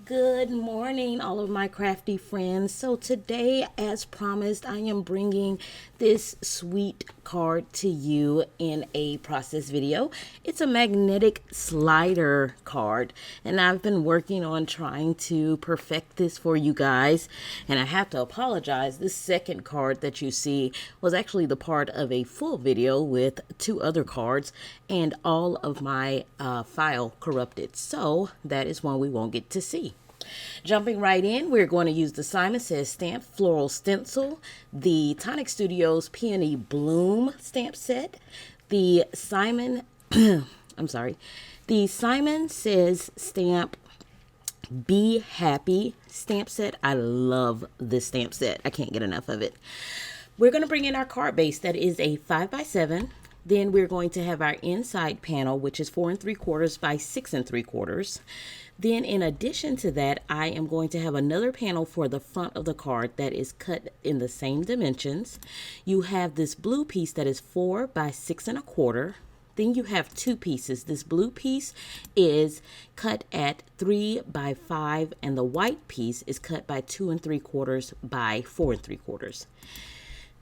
Good morning, all of my crafty friends. So today, as promised, I am bringing this sweet card to you in a process video. It's a magnetic slider card, and I've been working on trying to perfect this for you guys. And I have to apologize. This second card that you see was actually the part of a full video with two other cards, and all of my file corrupted. So that is one we won't get to see. Jumping right in, we're going to use the Simon Says Stamp Floral Stencil, the Tonic Studios Peony Bloom stamp set, the Simon, the Simon Says Stamp Be Happy stamp set. I love this stamp set. I can't get enough of it. We're going to bring in our card base that is a 5x7. Then we're going to have our inside panel, which is 4 3/4 by 6 3/4. Then in addition to that, I am going to have another panel for the front of the card that is cut in the same dimensions. You have this blue piece that is 4 by 6 1/4. Then you have two pieces. This blue piece is cut at 3 by 5, and the white piece is cut by 2 3/4 by 4 3/4.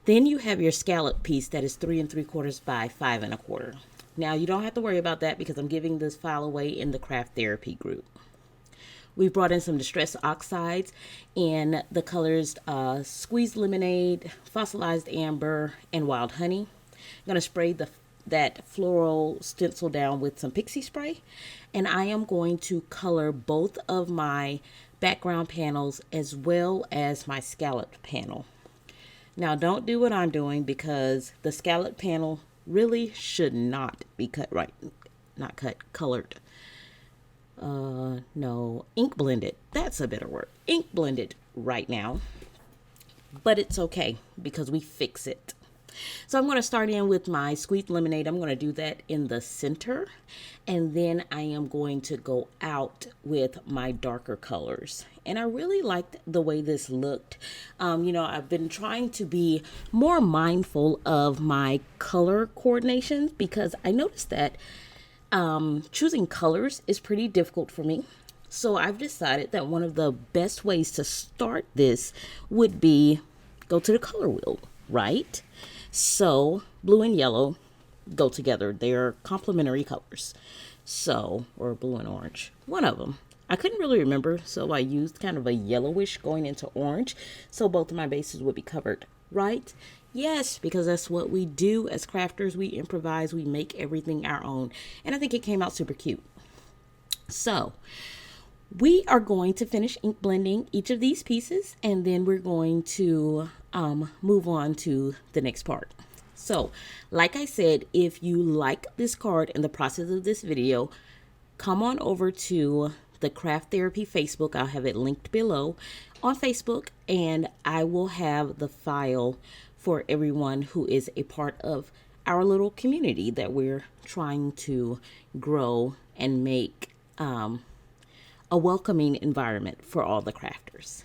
Then you have your scallop piece that is 3 3/4 by 5 1/4. Now you don't have to worry about that because I'm giving this file away in the craft therapy group. We brought in some distress oxides in the colors Squeezed Lemonade, Fossilized Amber, and Wild Honey. I'm going to spray that floral stencil down with some pixie spray, and I am going to color both of my background panels as well as my scalloped panel. Now don't do what I'm doing because the scalloped panel really should not be colored. No, ink blended. That's a better word. Ink blended right now. But it's okay because we fix it. So I'm going to start in with my Squeezed Lemonade. I'm going to do that in the center. And then I am going to go out with my darker colors. And I really liked the way this looked. I've been trying to be more mindful of my color coordination because I noticed that choosing colors is pretty difficult for me. So I've decided that one of the best ways to start this would be go to the color wheel, right? So blue and yellow go together. They're complementary colors. Or blue and orange, one of them. I couldn't really remember, so I used kind of a yellowish going into orange, so both of my bases would be covered, right? Yes, because that's what we do as crafters. We improvise, we make everything our own, and I think it came out super cute. So we are going to finish ink blending each of these pieces, and then we're going to move on to the next part. So, like I said, if you like this card in the process of this video, come on over to the Craft Therapy Facebook. I'll have it linked below on Facebook, and I will have the file for everyone who is a part of our little community that we're trying to grow and make a welcoming environment for all the crafters.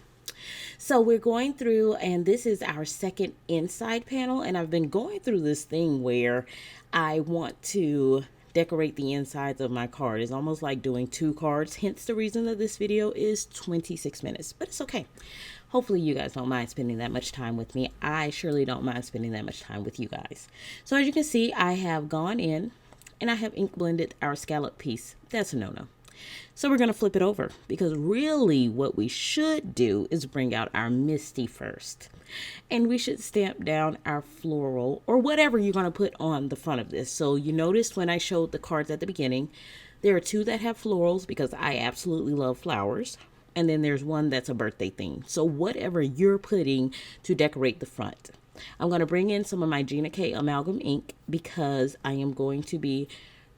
So we're going through, and this is our second inside panel, and I've been going through this thing where I want to decorate the insides of my card. It's almost like doing two cards, hence the reason that this video is 26 minutes, but it's okay. Hopefully you guys don't mind spending that much time with me. I surely don't mind spending that much time with you guys. So as you can see, I have gone in and I have ink blended our scallop piece. That's a no-no. So we're going to flip it over because really what we should do is bring out our Misty first. And we should stamp down our floral or whatever you're going to put on the front of this. So you noticed when I showed the cards at the beginning, there are two that have florals because I absolutely love flowers. And then there's one that's a birthday theme. So whatever you're putting to decorate the front. I'm going to bring in some of my Gina K amalgam ink because I am going to be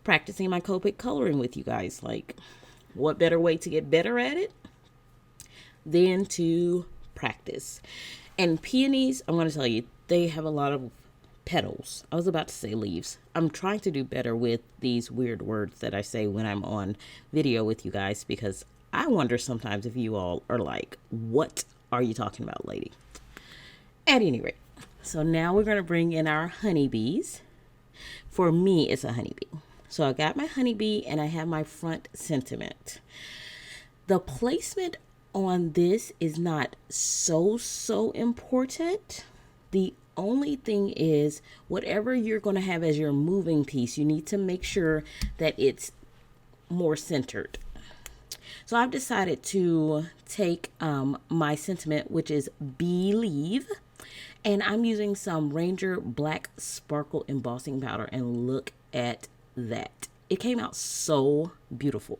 practicing my Copic coloring with you guys. Like, what better way to get better at it than to practice? And peonies, I'm going to tell you, they have a lot of petals. I was about to say leaves. I'm trying to do better with these weird words that I say when I'm on video with you guys because I wonder sometimes if you all are like, what are you talking about, lady? At any rate, so now we're going to bring in our honeybees. For me, it's a honeybee. So I got my honeybee and I have my front sentiment. The placement on this is not so important. The only thing is, whatever you're going to have as your moving piece, you need to make sure that it's more centered. So I've decided to take my sentiment, which is believe, and I'm using some Ranger Black Sparkle embossing powder, and look at that. It came out so beautiful.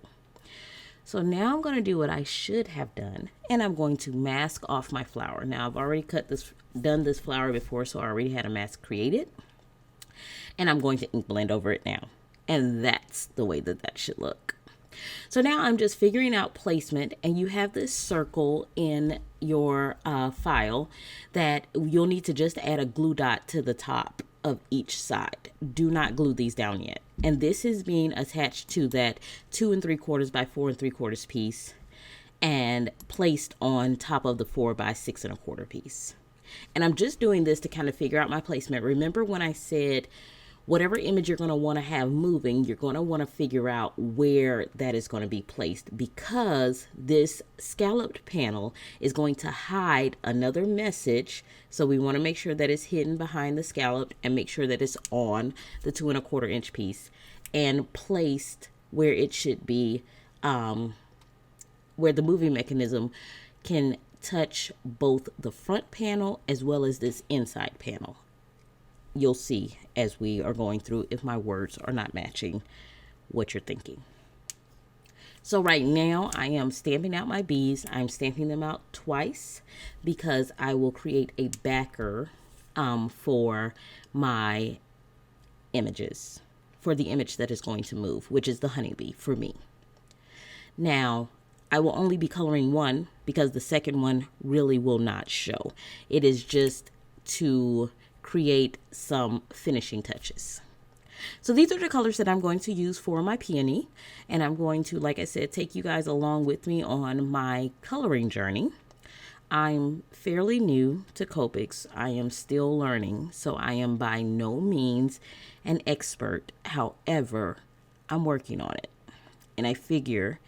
So now I'm going to do what I should have done, and I'm going to mask off my flower. Now I've already done this flower before, so I already had a mask created, and I'm going to ink blend over it now. And that's the way that should look. So now I'm just figuring out placement, and you have this circle in your file that you'll need to just add a glue dot to the top of each side. Do not glue these down yet. And this is being attached to that 2 3/4 by 4 3/4 piece and placed on top of the 4 by 6 1/4 piece. And I'm just doing this to kind of figure out my placement. Remember when I said whatever image you're going to want to have moving, you're going to want to figure out where that is going to be placed, because this scalloped panel is going to hide another message. So we want to make sure that it's hidden behind the scallop and make sure that it's on the 2 1/4 inch piece and placed where it should be, where the moving mechanism can touch both the front panel as well as this inside panel. You'll see as we are going through if my words are not matching what you're thinking. So right now I am stamping out my bees. I'm stamping them out twice because I will create a backer for my images, for the image that is going to move, which is the honeybee for me. Now, I will only be coloring one because the second one really will not show. It is just to create some finishing touches. So these are the colors that I'm going to use for my peony, and I'm going to, like I said, take you guys along with me on my coloring journey. I'm fairly new to Copics. I am still learning, so I am by no means an expert. However, I'm working on it, and I figure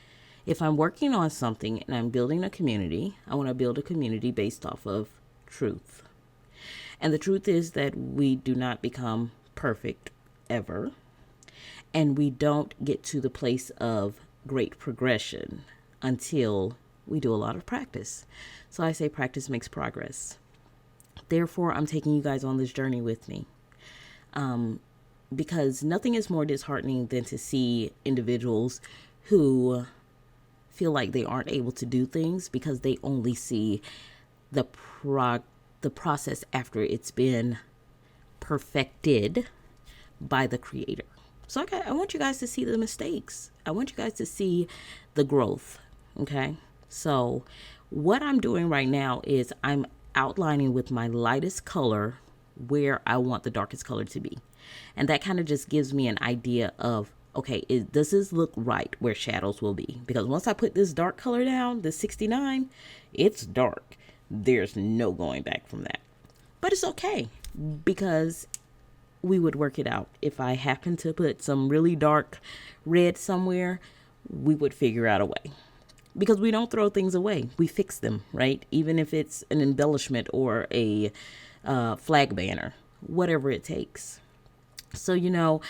if I'm working on something and I'm building a community, I want to build a community based off of truth. And the truth is that we do not become perfect ever. And we don't get to the place of great progression until we do a lot of practice. So I say practice makes progress. Therefore, I'm taking you guys on this journey with me. Because nothing is more disheartening than to see individuals who feel like they aren't able to do things because they only see the process after it's been perfected by the creator. So I want you guys to see the mistakes. I want you guys to see the growth. Okay. So what I'm doing right now is I'm outlining with my lightest color where I want the darkest color to be. And that kind of just gives me an idea of, okay, does this look right where shadows will be? Because once I put this dark color down, the 69, it's dark. There's no going back from that. But it's okay because we would work it out. If I happen to put some really dark red somewhere, we would figure out a way. Because we don't throw things away. We fix them, right? Even if it's an embellishment or a flag banner, whatever it takes. So,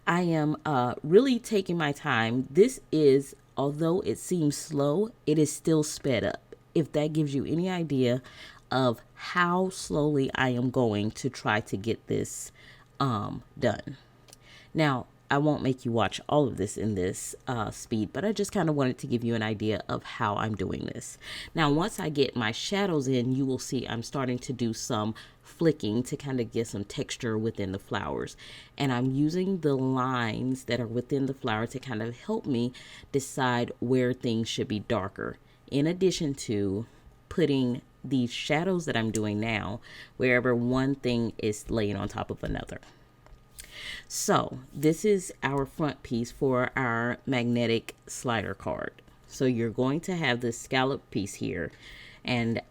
I am really taking my time. This is, although it seems slow, it is still sped up. If that gives you any idea of how slowly I am going to try to get this done. Now, I won't make you watch all of this in this speed, but I just kind of wanted to give you an idea of how I'm doing this. Now, once I get my shadows in, you will see I'm starting to do some flicking to kind of get some texture within the flowers. And I'm using the lines that are within the flower to kind of help me decide where things should be darker. In addition to putting these shadows that I'm doing now, wherever one thing is laying on top of another. So this is our front piece for our magnetic slider card. So you're going to have this scallop piece here, and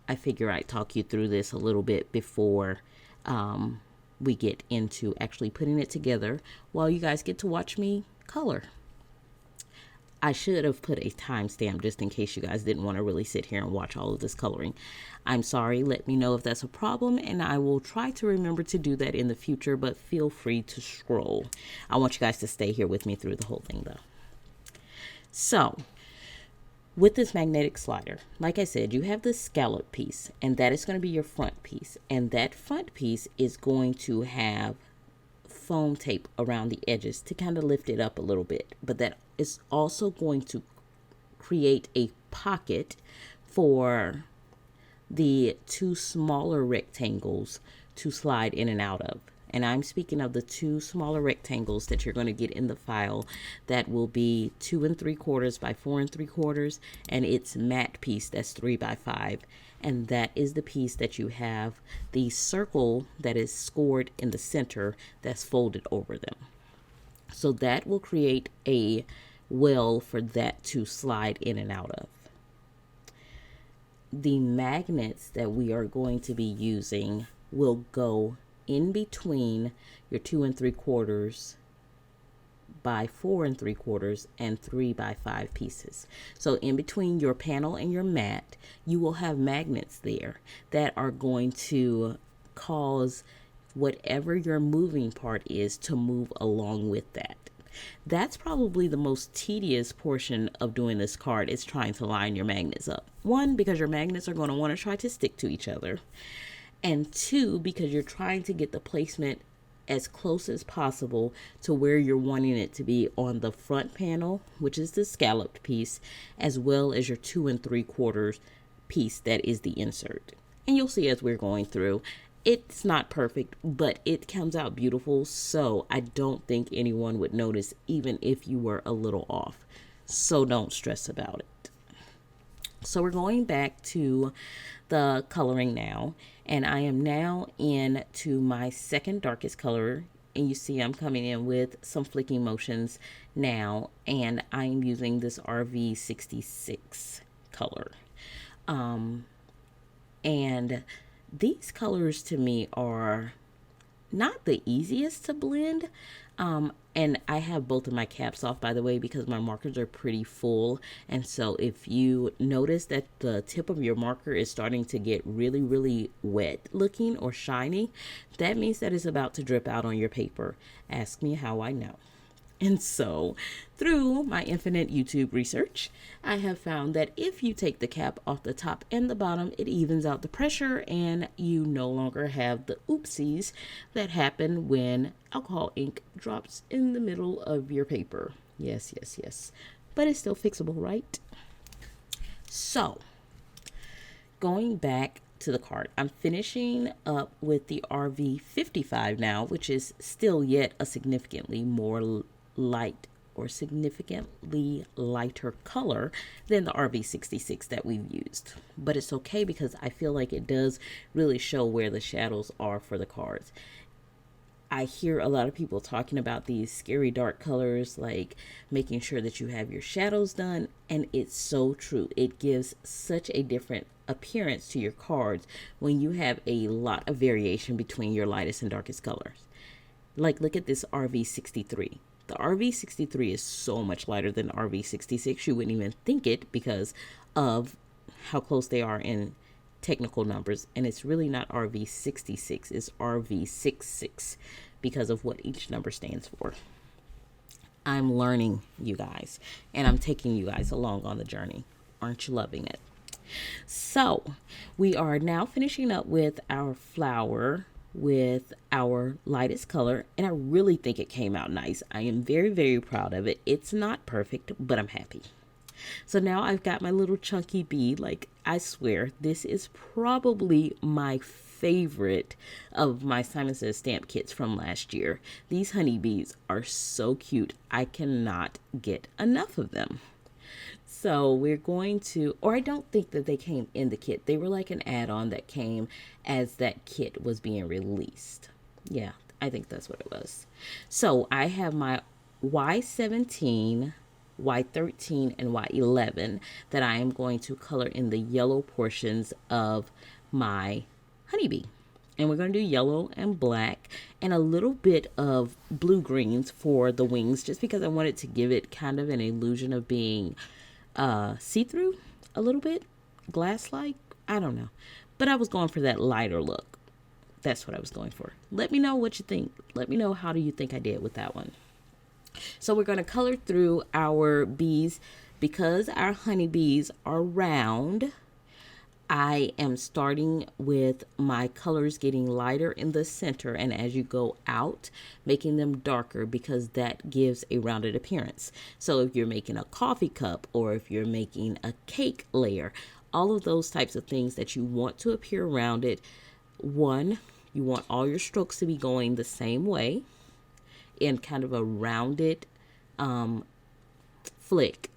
I figure I'd talk you through this a little bit before we get into actually putting it together while you guys get to watch me color. I should have put a timestamp just in case you guys didn't want to really sit here and watch all of this coloring. I'm sorry. Let me know if that's a problem, and I will try to remember to do that in the future, but feel free to scroll. I want you guys to stay here with me through the whole thing, though. So, with this magnetic slider, like I said, you have this scallop piece, and that is going to be your front piece. And that front piece is going to have foam tape around the edges to kind of lift it up a little bit. But that is also going to create a pocket for the two smaller rectangles to slide in and out of. And I'm speaking of the two smaller rectangles that you're going to get in the file that will be 2 3/4 by 4 3/4, and its matte piece that's 3 by 5. And that is the piece that you have the circle that is scored in the center that's folded over them. So that will create a well for that to slide in and out of. The magnets that we are going to be using will go in between your 2 3/4 by 4 3/4 and 3 by 5 pieces. So in between your panel and your mat, you will have magnets there that are going to cause whatever your moving part is to move along with that. That's probably the most tedious portion of doing this card, is trying to line your magnets up. One, because your magnets are going to want to try to stick to each other. And two, because you're trying to get the placement as close as possible to where you're wanting it to be on the front panel, which is the scalloped piece, as well as your 2 3/4 piece that is the insert. And you'll see as we're going through, it's not perfect, but it comes out beautiful. So I don't think anyone would notice, even if you were a little off. So don't stress about it. So we're going back to the coloring now, and I am now into my second darkest color, and you see I'm coming in with some flicking motions now, and I'm using this RV66 color. And these colors to me are not the easiest to blend. And I have both of my caps off, by the way, because my markers are pretty full. And so if you notice that the tip of your marker is starting to get really, really wet looking or shiny, that means that it's about to drip out on your paper. Ask me how I know. And so, through my infinite YouTube research, I have found that if you take the cap off the top and the bottom, it evens out the pressure, and you no longer have the oopsies that happen when alcohol ink drops in the middle of your paper. Yes, yes, yes. But it's still fixable, right? So, going back to the card, I'm finishing up with the RV55 now, which is still yet a significantly more light or significantly lighter color than the RV66 that we've used. But it's okay because I feel like it does really show where the shadows are for the cards. I hear a lot of people talking about these scary dark colors, like making sure that you have your shadows done, and it's so true. It gives such a different appearance to your cards when you have a lot of variation between your lightest and darkest colors. Like, look at this RV63. The RV63 is so much lighter than RV66. You wouldn't even think it because of how close they are in technical numbers. And it's really not RV66, it's RV66 because of what each number stands for. I'm learning, you guys, and I'm taking you guys along on the journey. Aren't you loving it? So we are now finishing up with our flower with our lightest color, and I really think it came out nice. I am very, very proud of it. It's not perfect, but I'm happy. So now I've got my little chunky bead. Like, I swear, this is probably my favorite of my Simon Says stamp kits from last year. These honeybees are so cute. I cannot get enough of them. So we're going to, or I don't think that they came in the kit. They were like an add-on that came as that kit was being released. Yeah, I think that's what it was. So I have my Y17, Y13, and Y11 that I am going to color in the yellow portions of my honeybee. And we're going to do yellow and black and a little bit of blue greens for the wings, just because I wanted to give it kind of an illusion of being see-through a little bit, glass-like. I don't know. But I was going for that lighter look. That's what I was going for. Let me know what you think. Let me know how do you think I did with that one. So we're going to color through our bees. Because our honeybees are round, I am starting with my colors getting lighter in the center, and as you go out, making them darker, because that gives a rounded appearance. So if you're making a coffee cup, or if you're making a cake layer, all of those types of things that you want to appear rounded, one, you want all your strokes to be going the same way in kind of a rounded flick.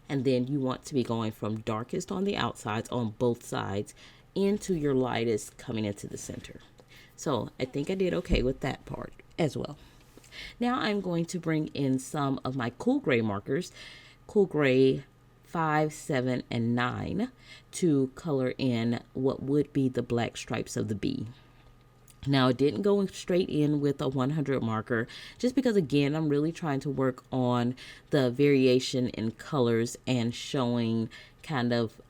And then you want to be going from darkest on the outsides on both sides into your lightest coming into the center. So I think I did okay with that part as well. Now I'm going to bring in some of my cool gray markers, cool gray 5, 7, and 9, to color in what would be the black stripes of the bee. Now, it didn't go straight in with a 100 marker, just because, again, I'm really trying to work on the variation in colors and showing kind of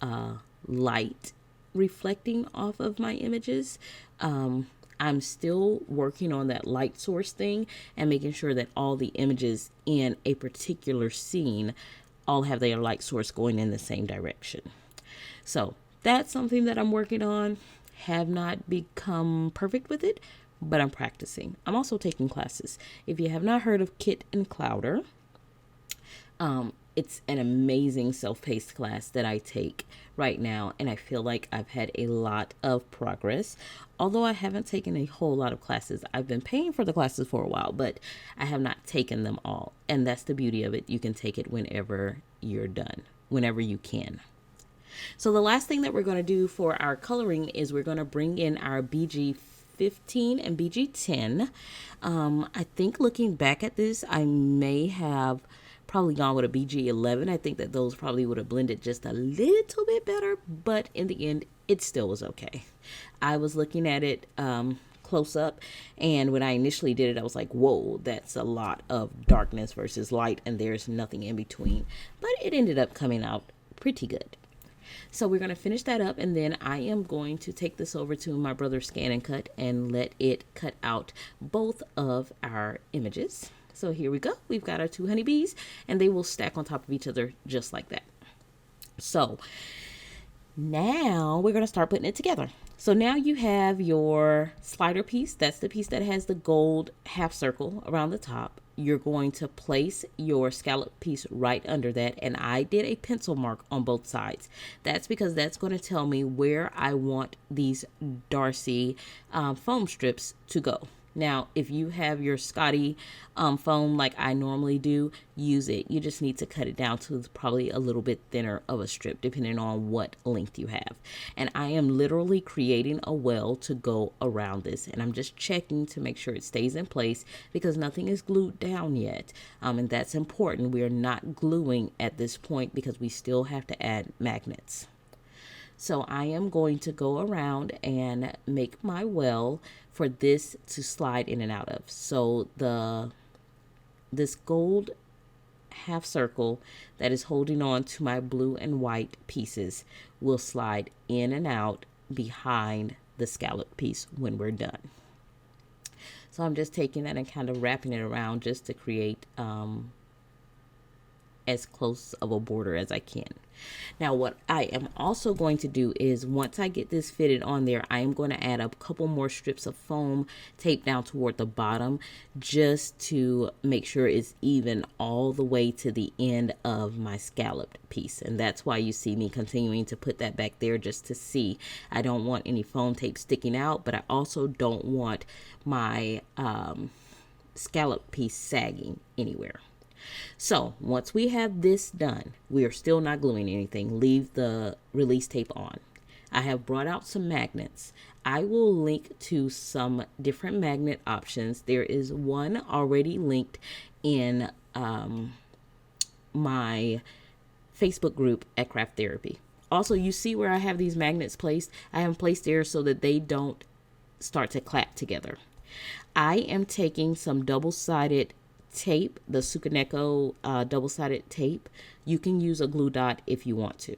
light reflecting off of my images. I'm still working on that light source thing and making sure that all the images in a particular scene all have their light source going in the same direction. So that's something that I'm working on. Have not become perfect with it, but I'm practicing. I'm also taking classes. If you have not heard of Kit and Clowder, it's an amazing self-paced class that I take right now, and I feel like I've had a lot of progress. Although I haven't taken a whole lot of classes. I've been paying for the classes for a while, but I have not taken them all. And that's the beauty of it. You can take it whenever you're done, whenever you can. So the last thing that we're going to do for our coloring is we're going to bring in our BG15 and BG10. I think looking back at this, I may have probably gone with a BG11. I think that those probably would have blended just a little bit better, but in the end, it still was okay. I was looking at it close up, and when I initially did it, I was like, whoa, that's a lot of darkness versus light, and there's nothing in between. But it ended up coming out pretty good. So we're going to finish that up, and then I am going to take this over to my brother's Scan and Cut and let it cut out both of our images. So here we go. We've got our 2 honeybees, and they will stack on top of each other just like that. So now we're going to start putting it together. So now you have your slider piece. That's the piece that has the gold half circle around the top. You're going to place your scallop piece right under that, and I did a pencil mark on both sides. That's because that's going to tell me where I want these Darcy foam strips to go. Now, if you have your Scotty foam like I normally do, use it. You just need to cut it down to probably a little bit thinner of a strip, depending on what length you have. And I am literally creating a well to go around this. And I'm just checking to make sure it stays in place, because nothing is glued down yet. And that's important. We are not gluing at this point because we still have to add magnets. So I am going to go around and make my well for this to slide in and out of. So this gold half circle that is holding on to my blue and white pieces will slide in and out behind the scallop piece when we're done. So I'm just taking that and kind of wrapping it around just to create as close of a border as I can. Now, what I am also going to do is, once I get this fitted on there, I am going to add a couple more strips of foam taped down toward the bottom, just to make sure it's even all the way to the end of my scalloped piece. And that's why you see me continuing to put that back there, just to see. I don't want any foam tape sticking out, but I also don't want my scallop piece sagging anywhere. So once we have this done, we are still not gluing anything. Leave the release tape on. I have brought out some magnets. I will link to some different magnet options. There is one already linked in my Facebook group at Kraft Therapy. Also, you see where I have these magnets placed? I have them placed there so that they don't start to clap together. I am taking some double-sided tape, the Sukaneko double-sided tape. You can use a glue dot if you want to.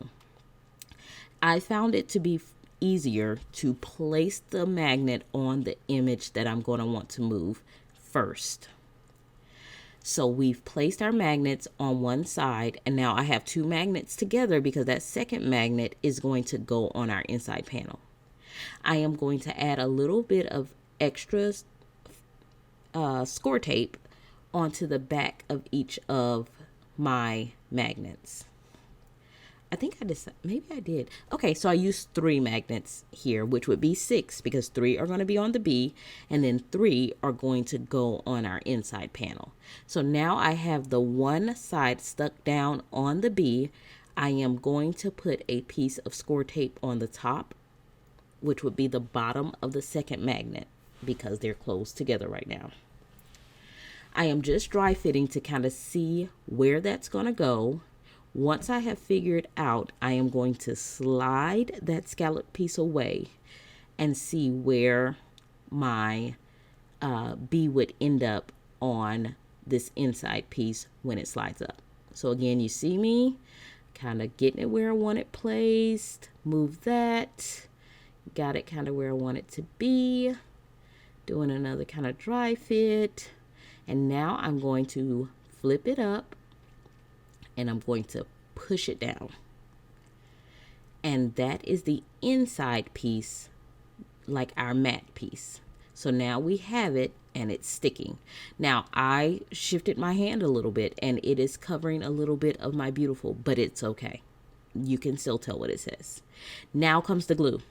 I found it to be easier to place the magnet on the image that I'm going to want to move first. So we've placed our magnets on one side, and now I have two magnets together because that second magnet is going to go on our inside panel. I am going to add a little bit of extra score tape onto the back of each of my magnets. I think I decided, maybe I did. Okay, so I used 3 magnets here, which would be 6 because 3 are going to be on the B and then 3 are going to go on our inside panel. So now I have the one side stuck down on the B. I am going to put a piece of score tape on the top, which would be the bottom of the second magnet because they're closed together right now. I am just dry fitting to kind of see where that's going to go. Once I have figured out, I am going to slide that scallop piece away and see where my B would end up on this inside piece when it slides up. So again, you see me kind of getting it where I want it placed. Move that. Got it kind of where I want it to be. Doing another kind of dry fit. And now I'm going to flip it up and I'm going to push it down. And that is the inside piece, like our matte piece. So now we have it and it's sticking. Now I shifted my hand a little bit and it is covering a little bit of my beautiful, but it's okay. You can still tell what it says. Now comes the glue.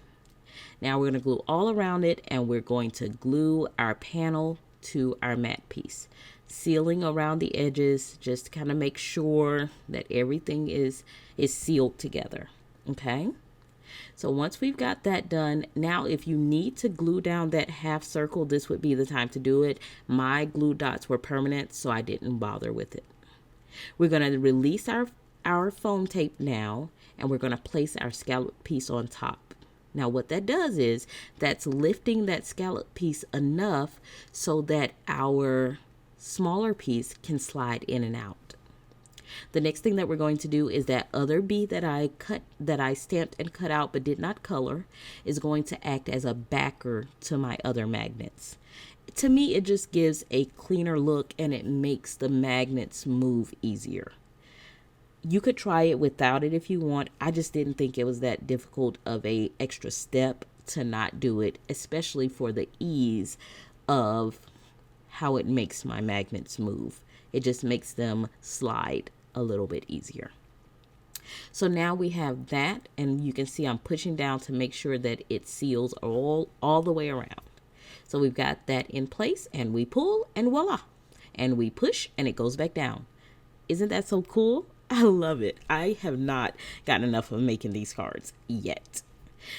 Now we're going to glue all around it and we're going to glue our panel to our matte piece, sealing around the edges just to kind of make sure that everything is sealed together. Okay, so once we've got that done, now if you need to glue down that half circle, this would be the time to do it. My glue dots were permanent, so I didn't bother with it. We're going to release our foam tape now, and we're going to place our scallop piece on top. Now what that does is that's lifting that scallop piece enough so that our smaller piece can slide in and out. The next thing that we're going to do is that other B that I stamped and cut out but did not color is going to act as a backer to my other magnets. To me, it just gives a cleaner look and it makes the magnets move easier. You could try it without it if you want. I just didn't think it was that difficult of a extra step to not do it, especially for the ease of how it makes my magnets move. It just makes them slide a little bit easier. So now we have that, and you can see I'm pushing down to make sure that it seals all the way around. So we've got that in place, and we pull, and voila. And we push, and it goes back down. Isn't that so cool? I love it. I have not gotten enough of making these cards yet.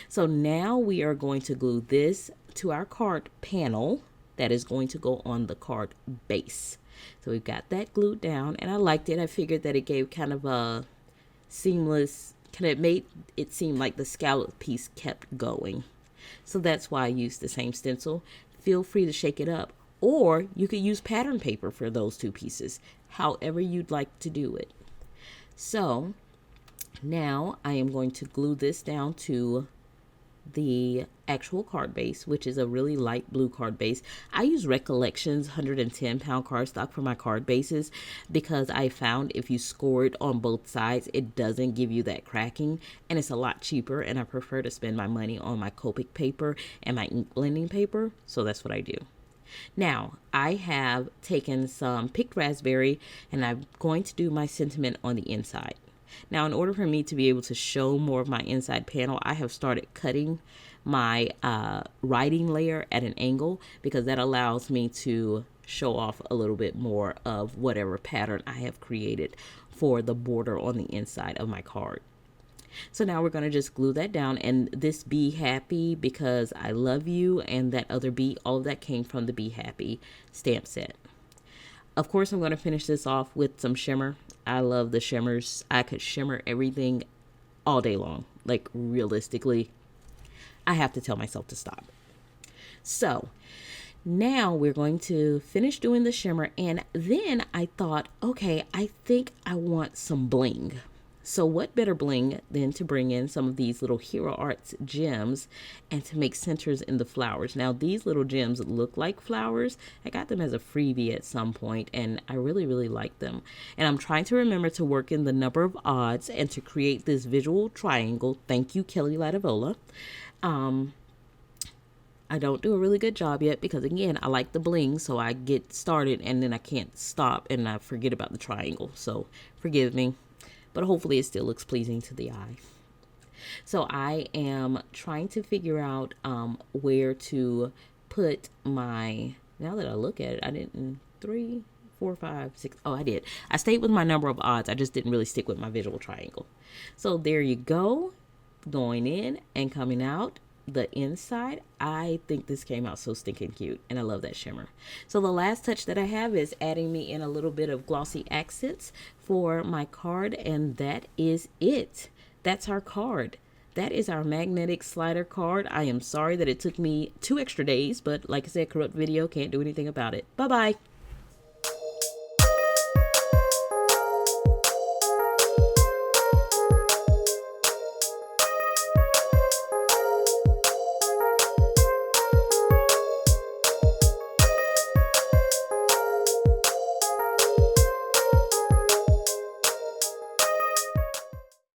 So now we are going to glue this to our card panel that is going to go on the card base. So we've got that glued down, and I liked it. I figured that it gave kind of a seamless, kind of made it seem like the scallop piece kept going. So that's why I used the same stencil. Feel free to shake it up, or you could use pattern paper for those two pieces, however you'd like to do it. So now I am going to glue this down to the actual card base, which is a really light blue card base. I use Recollections 110-pound cardstock for my card bases because I found if you score it on both sides, it doesn't give you that cracking, and it's a lot cheaper, and I prefer to spend my money on my Copic paper and my ink blending paper, so that's what I do. Now, I have taken some picked raspberry and I'm going to do my sentiment on the inside. Now, in order for me to be able to show more of my inside panel, I have started cutting my writing layer at an angle because that allows me to show off a little bit more of whatever pattern I have created for the border on the inside of my card. So now we're going to just glue that down, and this Be Happy Because I Love You and that other B, all of that came from the Be Happy stamp set. Of course, I'm going to finish this off with some shimmer. I love the shimmers. I could shimmer everything all day long. Like, realistically, I have to tell myself to stop. So now we're going to finish doing the shimmer, and then I thought, okay, I think I want some bling. So what better bling than to bring in some of these little Hero Arts gems and to make centers in the flowers. Now these little gems look like flowers. I got them as a freebie at some point and I really like them. And I'm trying to remember to work in the number of odds and to create this visual triangle. Thank you, Kelly Lativola. I don't do a really good job yet because, again, I like the bling, so I get started and then I can't stop and I forget about the triangle. So forgive me, but hopefully it still looks pleasing to the eye. So I am trying to figure out where to put my, now that I look at it, I didn't, 3, 4, 5, 6, oh, I did. I stayed with my number of odds. I just didn't really stick with my visual triangle. So there you go, going in and coming out. The inside, I think this came out so stinking cute and I love that shimmer. So the last touch that I have is adding me in a little bit of glossy accents for my card, and that is it. That's our card. That is our magnetic slider card. I am sorry that it took me 2 extra days, but like I said, corrupt video, can't do anything about it. Bye bye.